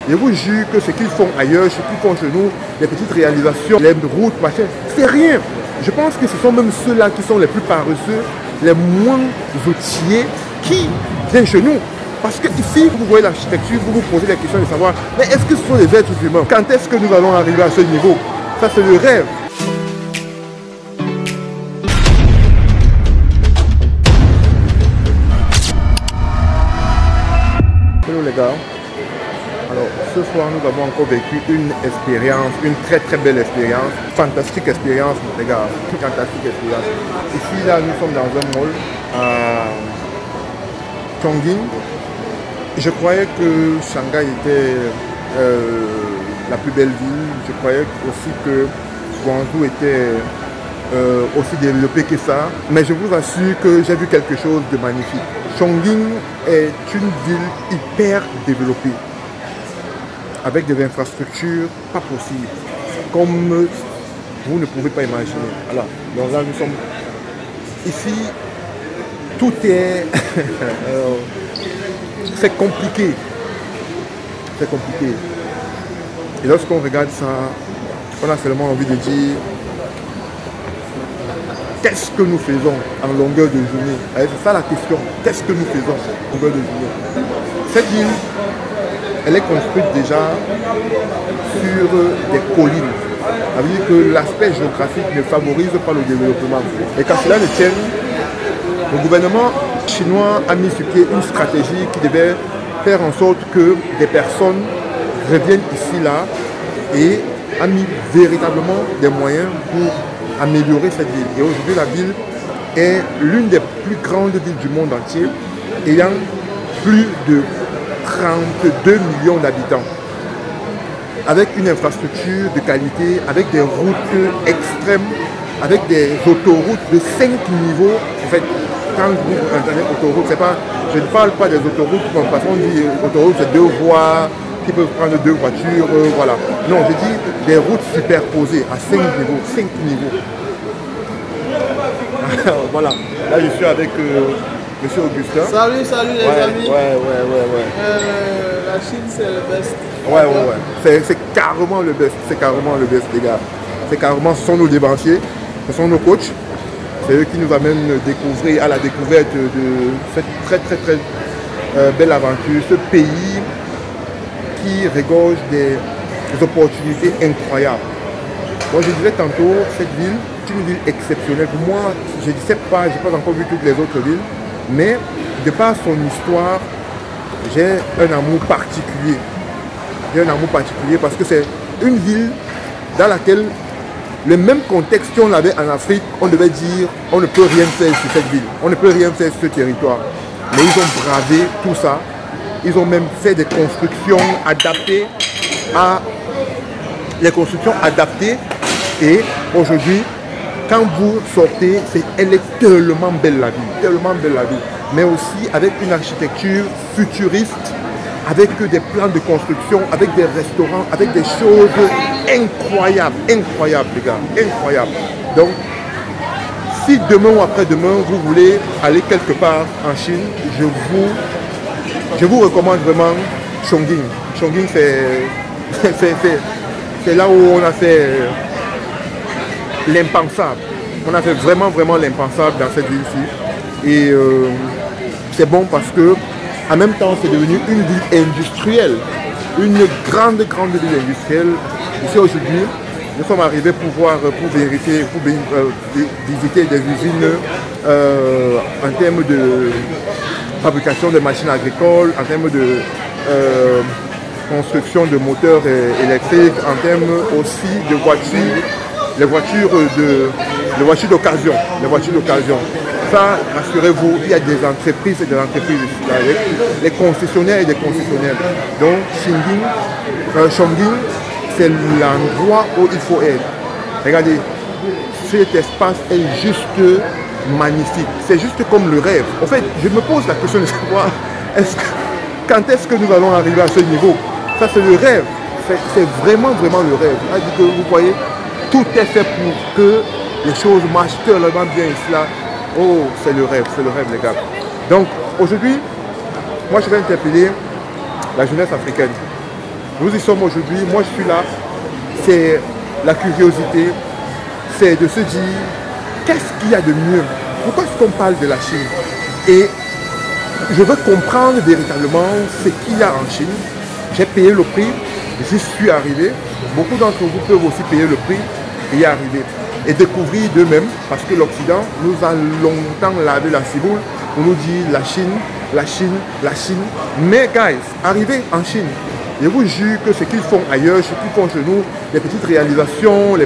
Je vous jure que ce qu'ils font ailleurs, ce qu'ils font chez nous, les petites réalisations, les routes, machin, c'est rien. Je pense que ce sont même ceux-là qui sont les plus paresseux, les moins outillés, qui viennent chez nous. Parce que ici, vous voyez l'architecture, vous vous posez la question de savoir, mais est-ce que ce sont des êtres humains? Quand est-ce que nous allons arriver à ce niveau? Ça, c'est le rêve. Hello les gars. Alors, ce soir, nous avons encore vécu une expérience, une très très belle expérience. Fantastique expérience, les gars. Fantastique expérience. Ici, là, nous sommes dans un mall à Chongqing. Je croyais que Shanghai était la plus belle ville. Je croyais aussi que Guangzhou était aussi développé que ça. Mais je vous assure que j'ai vu quelque chose de magnifique. Chongqing est une ville hyper développée, avec des infrastructures pas possibles, comme vous ne pouvez pas imaginer. Voilà. Donc là, nous sommes ici, tout est... c'est compliqué. C'est compliqué. Et lorsqu'on regarde ça, on a seulement envie de dire, qu'est-ce que nous faisons en longueur de journée? C'est ça la question. Qu'est-ce que nous faisons en longueur de journée? Cette ville, elle est construite déjà sur des collines. Ça veut dire que l'aspect géographique ne favorise pas le développement. Et quand cela ne tienne, le gouvernement chinois a mis sur pied une stratégie qui devait faire en sorte que des personnes reviennent ici, là, et a mis véritablement des moyens pour améliorer cette ville. Et aujourd'hui, la ville est l'une des plus grandes villes du monde entier, ayant plus de 32 millions d'habitants, avec une infrastructure de qualité, avec des routes extrêmes, avec des autoroutes de 5 niveaux. En fait, quand vous entendez autoroute, c'est pas, je ne parle pas des autoroutes, parce qu'on dit autoroute, c'est 2 voies, qui peuvent prendre 2 voitures, voilà. Non, je dis des routes superposées à 5 niveaux, 5 niveaux. Voilà, là je suis avec Monsieur Augustin. Salut les amis. Ouais. La Chine c'est le best. Ouais. C'est carrément le best, les gars. C'est carrément, ce sont nos dévanciers, ce sont nos coachs. C'est eux qui nous amènent à la découverte de cette très belle aventure, ce pays qui regorge des opportunités incroyables. Moi je disais tantôt, cette ville est une ville exceptionnelle. Pour moi, je ne sais pas, je n'ai pas encore vu toutes les autres villes, mais de par son histoire, j'ai un amour particulier. Parce que c'est une ville dans laquelle le même contexte qu'on avait en Afrique, on devait dire on ne peut rien faire sur cette ville, on ne peut rien faire sur ce territoire. Mais ils ont bravé tout ça. Ils ont même fait des constructions adaptées et aujourd'hui, quand vous sortez, elle est tellement belle la ville, mais aussi avec une architecture futuriste, avec des plans de construction, avec des restaurants, avec des choses incroyables les gars, incroyables. Donc, si demain ou après-demain, vous voulez aller quelque part en Chine, je vous recommande vraiment Chongqing. Chongqing, c'est là où on a fait l'impensable. On a fait vraiment l'impensable dans cette ville-ci. Et c'est bon parce que en même temps, c'est devenu une ville industrielle. Une grande ville industrielle. Ici aujourd'hui, nous sommes arrivés pour vérifier, pour visiter des usines en termes de fabrication de machines agricoles, en termes de construction de moteurs électriques, en termes aussi de voitures, les voitures d'occasion. Ça, rassurez-vous, il y a des entreprises et des entreprises ici, avec les concessionnaires et des concessionnaires. Donc, Chongqing, c'est l'endroit où il faut être. Regardez, cet espace est juste magnifique. C'est juste comme le rêve. En fait, je me pose la question de savoir quand est-ce que nous allons arriver à ce niveau? Ça, c'est le rêve. C'est vraiment le rêve. C'est-à-dire que vous voyez, tout est fait pour que les choses marchent tellement bien ici là. Oh, c'est le rêve les gars. Donc aujourd'hui, moi je vais interpeller la jeunesse africaine. Nous y sommes aujourd'hui, moi je suis là. C'est la curiosité, c'est de se dire, qu'est-ce qu'il y a de mieux? Pourquoi est-ce qu'on parle de la Chine? Et je veux comprendre véritablement ce qu'il y a en Chine. J'ai payé le prix, j'y suis arrivé. Beaucoup d'entre vous peuvent aussi payer le prix et y arriver. Et découvrir d'eux-mêmes, parce que l'Occident nous a longtemps lavé la ciboule. On nous dit la Chine, la Chine, la Chine. Mais guys, arrivez en Chine. Je vous jure que ce qu'ils font ailleurs, ce qu'ils font chez nous, les petites réalisations, les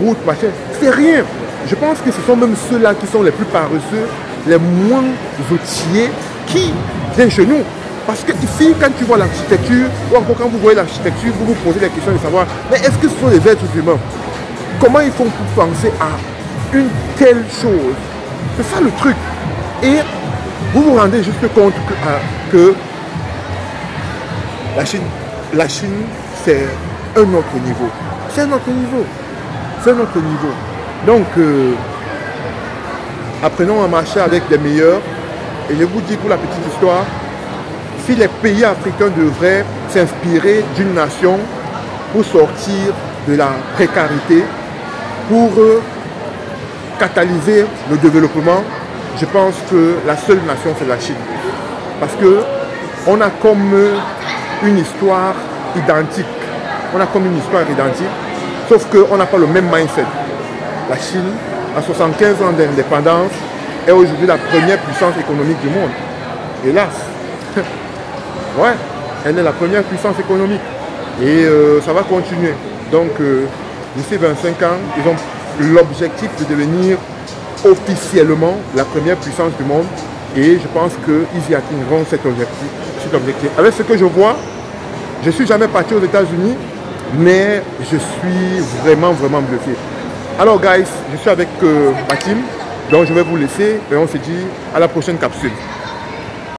routes, machin, c'est rien. Je pense que ce sont même ceux-là qui sont les plus paresseux, les moins outillés, qui viennent chez nous. Parce que ici, quand tu vois l'architecture, ou encore quand vous voyez l'architecture, vous vous posez la question de savoir, mais est-ce que ce sont des êtres humains? Comment ils font pour penser à une telle chose? C'est ça le truc. Et vous vous rendez juste compte que la Chine, c'est un autre niveau. C'est un autre niveau. C'est un autre niveau. Donc, apprenons à marcher avec les meilleurs. Et je vous dis pour la petite histoire, si les pays africains devraient s'inspirer d'une nation pour sortir de la précarité, pour catalyser le développement, je pense que la seule nation, c'est la Chine. Parce qu'on a comme une histoire identique. On a comme une histoire identique, sauf qu'on n'a pas le même mindset. La Chine, à 75 ans d'indépendance, est aujourd'hui la première puissance économique du monde. Hélas. Ouais, elle est la première puissance économique. Et ça va continuer. Donc, d'ici 25 ans, ils ont l'objectif de devenir officiellement la première puissance du monde. Et je pense qu'ils y atteindront cet objectif. Avec ce que je vois, je ne suis jamais parti aux États-Unis, mais je suis vraiment bluffé. Alors, guys, je suis avec ma team. Donc, je vais vous laisser et on se dit à la prochaine capsule.